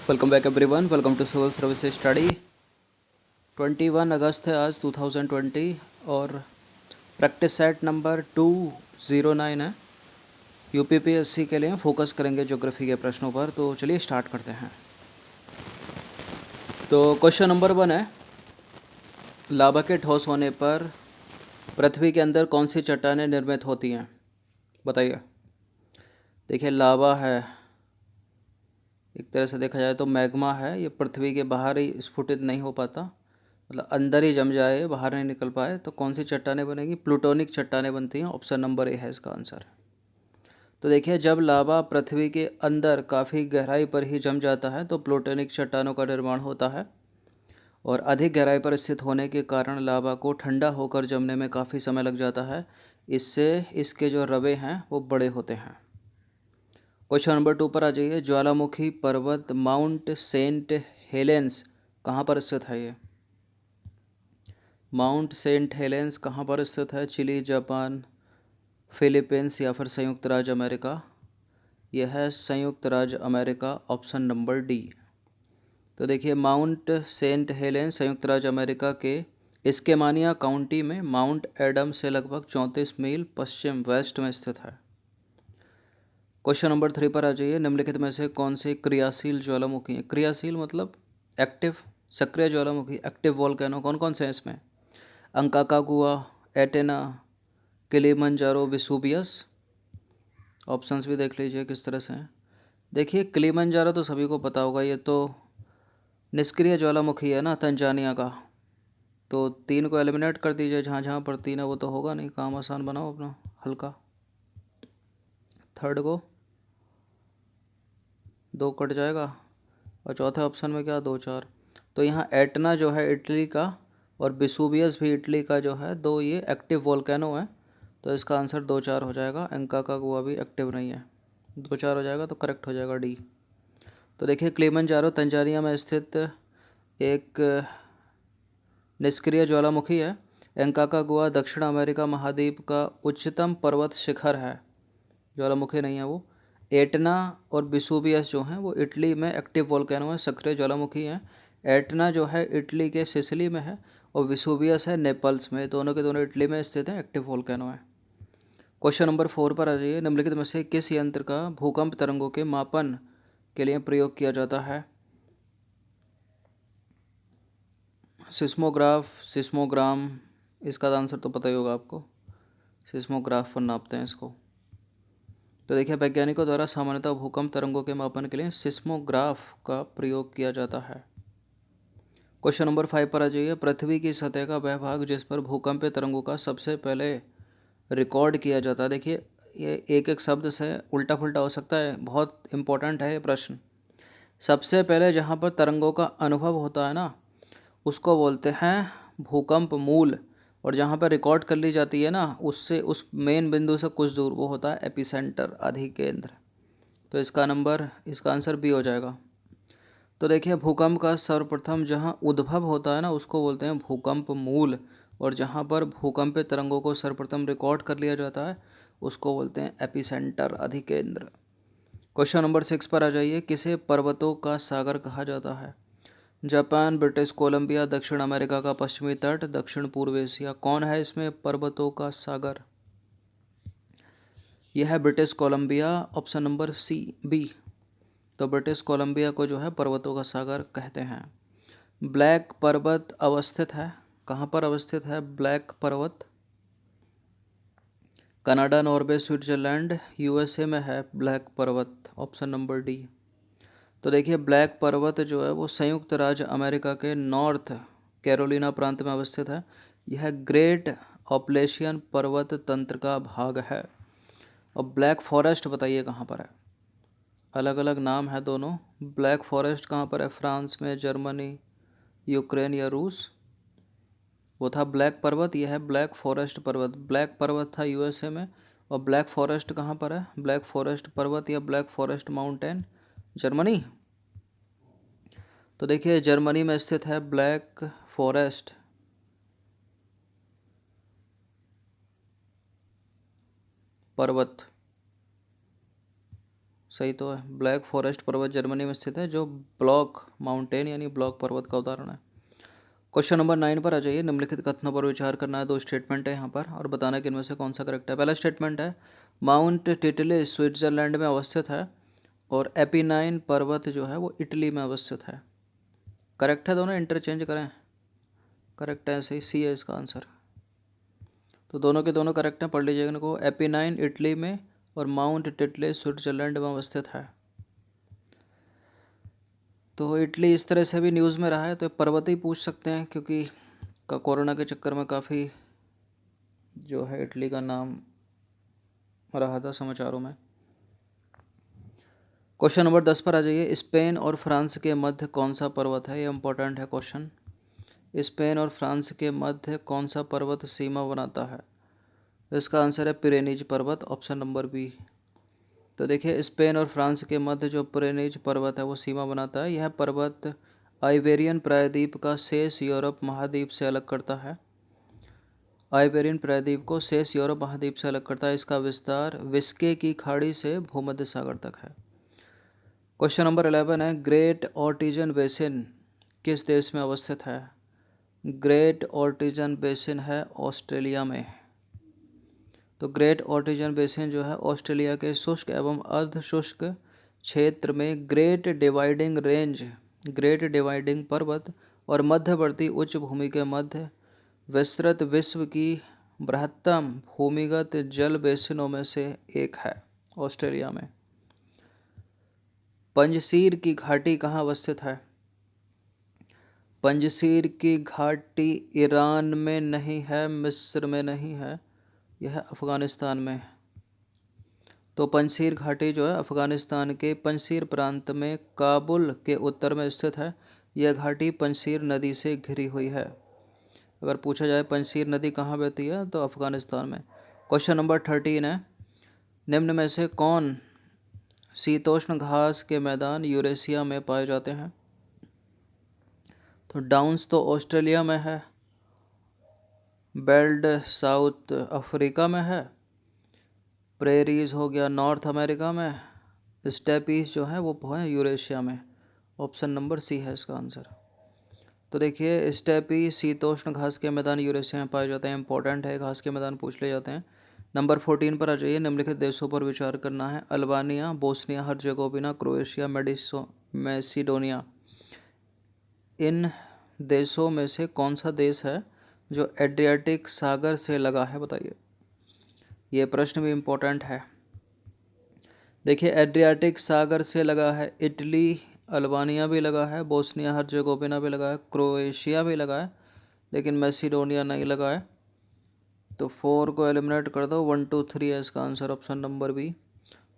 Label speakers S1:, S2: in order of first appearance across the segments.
S1: Welcome back everyone, welcome to civil service study. 21 अगस्त है आज 2020 और प्रैक्टिस सेट नंबर 209 है। यूपीपीएससी के लिए फोकस करेंगे ज्योग्राफी के प्रश्नों पर। तो चलिए स्टार्ट करते हैं। तो क्वेश्चन नंबर 1 है, लावा के ठोस होने पर पृथ्वी के अंदर कौन सी चट्टानें निर्मित होती हैं? बताइए। देखिए, लावा है, एक तरह से देखा जाए तो मैग्मा है। ये पृथ्वी के बाहर ही स्फुटित नहीं हो पाता, मतलब अंदर ही जम जाए, बाहर नहीं निकल पाए। तो कौन सी चट्टानें बनेगी? प्लूटोनिक चट्टानें बनती हैं। ऑप्शन नंबर ए है इसका आंसर। तो देखिए, जब लावा पृथ्वी के अंदर काफ़ी गहराई पर ही जम जाता है तो प्लूटोनिक चट्टानों का निर्माण होता है। और अधिक गहराई पर स्थित होने के कारण लावा को ठंडा होकर जमने में काफ़ी समय लग जाता है। इससे इसके जो रवे हैं वो बड़े होते हैं। क्वेश्चन नंबर 2 पर आ जाइए। ज्वालामुखी पर्वत माउंट सेंट हेलेंस कहाँ पर स्थित है? ये माउंट सेंट हेलेंस कहाँ पर स्थित है? चिली, जापान, फिलीपींस या फिर संयुक्त राज्य अमेरिका? यह है संयुक्त राज्य अमेरिका, ऑप्शन नंबर डी। तो देखिए, माउंट सेंट हेलेंस संयुक्त राज्य अमेरिका के इस्केमानिया काउंटी में माउंट एडम से लगभग 34 मील पश्चिम वेस्ट में स्थित है। क्वेश्चन नंबर 3 पर आ जाइए। निम्नलिखित में से कौन से क्रियाशील ज्वालामुखी है? क्रियाशील मतलब एक्टिव, सक्रिय ज्वालामुखी, एक्टिव वोल्केनो कौन कौन से हैं इसमें? अंकाकागुआ, एटेना, किलिमंजारो, वेसुवियस। ऑप्शंस भी देख लीजिए किस तरह से हैं। देखिए, किलिमंजारो तो सभी को पता होगा, ये तो निष्क्रिय ज्वालामुखी है ना, तंजानिया का। तो 3 को एलिमिनेट कर दीजिए, जहाँ जहाँ पर 3 है वो तो होगा नहीं। काम आसान बनाओ अपना, हल्का। थर्ड को 2 कट जाएगा, और चौथे ऑप्शन में क्या? 2 4। तो यहाँ एटना जो है इटली का, और वेसुवियस भी इटली का जो है, 2 ये एक्टिव वोल्केनो है। तो इसका आंसर 2 4 हो जाएगा। अंकाकागुआ भी एक्टिव नहीं है। 2 4 हो जाएगा तो करेक्ट हो जाएगा डी। तो देखिए, किलिमंजारो तंजानिया में स्थित एक निष्क्रिय ज्वालामुखी है। अंकाकागुआ दक्षिण अमेरिका महाद्वीप का उच्चतम पर्वत शिखर है, ज्वालामुखी नहीं है वो। एटना और वेसुवियस जो हैं वो इटली में एक्टिव वोल्केनो है, सक्रिय ज्वालामुखी हैं। एटना जो है इटली के सिसिली में है, और वेसुवियस है नेपल्स में। दोनों के दोनों इटली में स्थित हैं, एक्टिव वोल्केनो है। क्वेश्चन नंबर 4 पर आ जाइए। निम्नलिखित में से किस यंत्र का भूकंप तरंगों के मापन के लिए प्रयोग किया जाता है? सिस्मोग्राफ, सिस्मोग्राम, इसका आंसर तो पता ही होगा आपको। सिस्मोग्राफ पर नापते हैं इसको। तो देखिए, वैज्ञानिकों द्वारा सामान्यतः भूकंप तरंगों के मापन के लिए सिस्मोग्राफ का प्रयोग किया जाता है। क्वेश्चन नंबर 5 पर आ जाइए। पृथ्वी की सतह का वह भाग जिस पर भूकंपीय तरंगों का सबसे पहले रिकॉर्ड किया जाता है। देखिए, ये एक एक शब्द से उल्टा पुल्टा हो सकता है, बहुत इंपॉर्टेंट है ये प्रश्न। सबसे पहले जहाँ पर तरंगों का अनुभव होता है ना, उसको बोलते हैं भूकंप मूल। और जहाँ पर रिकॉर्ड कर ली जाती है ना, उससे, उस मेन बिंदु से कुछ दूर, वो होता है एपिसेंटर, अधिकेंद्र। तो इसका आंसर बी हो जाएगा। तो देखिए, भूकंप का सर्वप्रथम जहाँ उद्भव होता है ना, उसको बोलते हैं भूकंप मूल। और जहाँ पर भूकंपीय तरंगों को सर्वप्रथम रिकॉर्ड कर लिया जाता है, उसको बोलते हैं एपिसेंटर, अधिकेंद्र। क्वेश्चन नंबर 6 पर आ जाइए। किसे पर्वतों का सागर कहा जाता है? जापान, ब्रिटिश कोलंबिया, दक्षिण अमेरिका का पश्चिमी तट, दक्षिण पूर्व एशिया। कौन है इसमें पर्वतों का सागर? यह है British Columbia, option number C, B. तो ब्रिटिश कोलंबिया को जो है पर्वतों का सागर कहते हैं। ब्लैक पर्वत अवस्थित है, कहाँ पर अवस्थित है ब्लैक पर्वत? कनाडा, नॉर्वे, स्विट्जरलैंड, यूएसए में है ब्लैक पर्वत, ऑप्शन नंबर डी। तो देखिए, ब्लैक पर्वत जो है वो संयुक्त राज्य अमेरिका के नॉर्थ कैरोलिना प्रांत में अवस्थित है। यह ग्रेट ऑपलेशियन पर्वत तंत्र का भाग है। और ब्लैक फॉरेस्ट बताइए कहाँ पर है? अलग अलग नाम है दोनों। ब्लैक फॉरेस्ट कहाँ पर है? फ्रांस में, जर्मनी, यूक्रेन या रूस? वो था ब्लैक पर्वत, यह है ब्लैक फॉरेस्ट पर्वत। ब्लैक पर्वत था यूएसए में, और ब्लैक फॉरेस्ट कहाँ पर है? ब्लैक फॉरेस्ट पर्वत या ब्लैक फॉरेस्ट माउंटेन, जर्मनी। तो देखिए, जर्मनी में स्थित है ब्लैक फॉरेस्ट पर्वत। सही तो है। ब्लैक फॉरेस्ट पर्वत जर्मनी में स्थित है, जो ब्लॉक माउंटेन यानी ब्लॉक पर्वत का उदाहरण है। क्वेश्चन नंबर 9 पर आ जाइए। निम्नलिखित कथनों पर विचार करना है। दो स्टेटमेंट है यहाँ पर और बताना कि इनमें से कौन सा करेक्ट है। पहला स्टेटमेंट है माउंट टिटलिस स्विट्जरलैंड में अवस्थित है और एपिनाइन पर्वत जो है वो इटली में अवस्थित है। करेक्ट है, दोनों इंटरचेंज करें। करेक्ट है, सही सी है इसका आंसर। तो दोनों के दोनों करेक्ट हैं, पढ़ लीजिएगा इनको। एपिनाइन इटली में और माउंट टिटलिस स्विट्जरलैंड में अवस्थित है। तो इटली इस तरह से भी न्यूज़ में रहा है, तो पर्वत ही पूछ सकते हैं, क्योंकि कोरोना के चक्कर में काफ़ी जो है इटली का नाम रहा था समाचारों में। क्वेश्चन नंबर 10 पर आ जाइए। स्पेन और फ्रांस के मध्य कौन सा पर्वत है? ये इंपॉर्टेंट है क्वेश्चन। स्पेन और फ्रांस के मध्य कौन सा पर्वत सीमा बनाता है? इसका आंसर है पिरेनीज पर्वत, ऑप्शन नंबर बी। तो देखिए, स्पेन और फ्रांस के मध्य जो पिरेनीज पर्वत है वो सीमा बनाता है। यह पर्वत आइबेरियन प्रायद्वीप का शेष यूरोप महाद्वीप से अलग करता है। आइबेरियन प्रायद्वीप को शेष यूरोप महाद्वीप से अलग करता है। इसका विस्तार विस्के की खाड़ी से भूमध्य सागर तक है। क्वेश्चन नंबर 11 है ग्रेट ऑर्टिजन बेसिन किस देश में अवस्थित है? ग्रेट ऑर्टिजन बेसिन है ऑस्ट्रेलिया में। तो ग्रेट ऑर्टिजन बेसिन जो है ऑस्ट्रेलिया के शुष्क एवं अर्ध शुष्क क्षेत्र में ग्रेट डिवाइडिंग पर्वत और मध्यवर्ती उच्च भूमि के मध्य विस्तृत विश्व की बृहत्तम भूमिगत जल बेसिनों में से एक है ऑस्ट्रेलिया में। पंजसीर की घाटी कहाँ अवस्थित है? पंजसीर की घाटी ईरान में नहीं है, मिस्र में नहीं है, यह अफ़गानिस्तान में। तो पंजसीर घाटी जो है अफ़गानिस्तान के पंजसीर प्रांत में काबुल के उत्तर में स्थित है। यह घाटी पंजसीर नदी से घिरी हुई है। अगर पूछा जाए पंजसीर नदी कहाँ बहती है तो अफ़गानिस्तान में। क्वेश्चन नंबर 13 है निम्न में से कौन शीतोष्ण घास के मैदान यूरेशिया में पाए जाते हैं? तो डाउन्स तो ऑस्ट्रेलिया में है, बेल्ड साउथ अफ्रीका में है, प्रेरीज हो गया नॉर्थ अमेरिका में, स्टेपीज जो है वो है यूरेशिया में। ऑप्शन नंबर सी है इसका आंसर। तो देखिए, स्टेपी शीतोष्ण घास के मैदान यूरेशिया में पाए जाते हैं। इंपॉर्टेंट है, घास के मैदान पूछ ले जाते हैं। नंबर 14 पर आ जाइए। निम्नलिखित देशों पर विचार करना है। Albania, Bosnia Herzegovina, Croatia, Macedonia. इन देशों में से कौन सा देश है जो एड्रियाटिक सागर से लगा है? बताइए। ये प्रश्न भी इम्पोर्टेंट है। देखिए, एड्रियाटिक सागर से लगा है इटली, अल्बानिया भी लगा है, बोस्निया हर्जेगोविना भी लगा है, क्रोएशिया भी लगा है, लेकिन मैसिडोनिया नहीं लगा है। तो 4 को एलिमिनेट कर दो, 1 2 3 है इसका आंसर, ऑप्शन नंबर बी।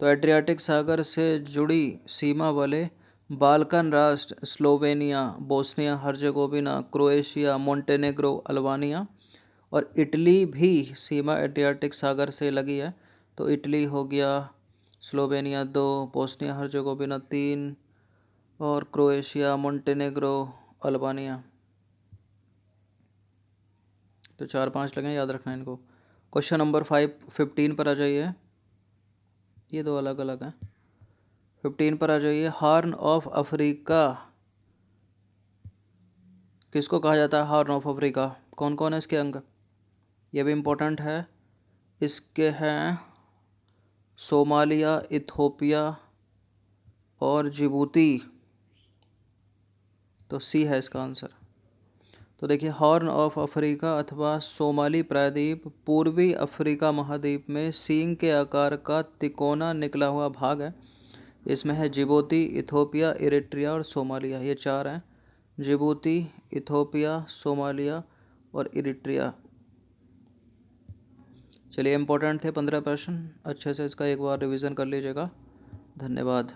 S1: तो एड्रियाटिक सागर से जुड़ी सीमा वाले बाल्कन राष्ट्र Slovenia, Bosnia Herzegovina, Croatia, Montenegro, Albania और इटली भी सीमा एड्रियाटिक सागर से लगी है। तो इटली हो गया, स्लोवेनिया 2, बोस्निया हर्जेगोविना 3 और क्रोएशिया, मोंटेनेग्रो, अल्बानिया। तो 4 5 लगे, याद रखना इनको। क्वेश्चन नंबर 15 पर आ जाइए। ये दो अलग अलग हैं। 15 पर आ जाइए। हॉर्न ऑफ अफ्रीका किसको कहा जाता है? हॉर्न ऑफ अफ्रीका कौन कौन है इसके अंग? ये भी इम्पोर्टेंट है। इसके हैं सोमालिया, इथोपिया और जिबूती। तो सी है इसका आंसर। तो देखिए, हॉर्न ऑफ अफ्रीका अथवा सोमाली प्रायद्वीप पूर्वी अफ्रीका महाद्वीप में सींग के आकार का तिकोना निकला हुआ भाग है। इसमें है जिबूती, इथोपिया, इरिट्रिया और सोमालिया। ये 4 हैं, जिबूती, इथोपिया, सोमालिया और इरिट्रिया। चलिए, इम्पोर्टेंट थे 15 प्रश्न, अच्छे से इसका एक बार रिवीजन कर लीजिएगा। धन्यवाद।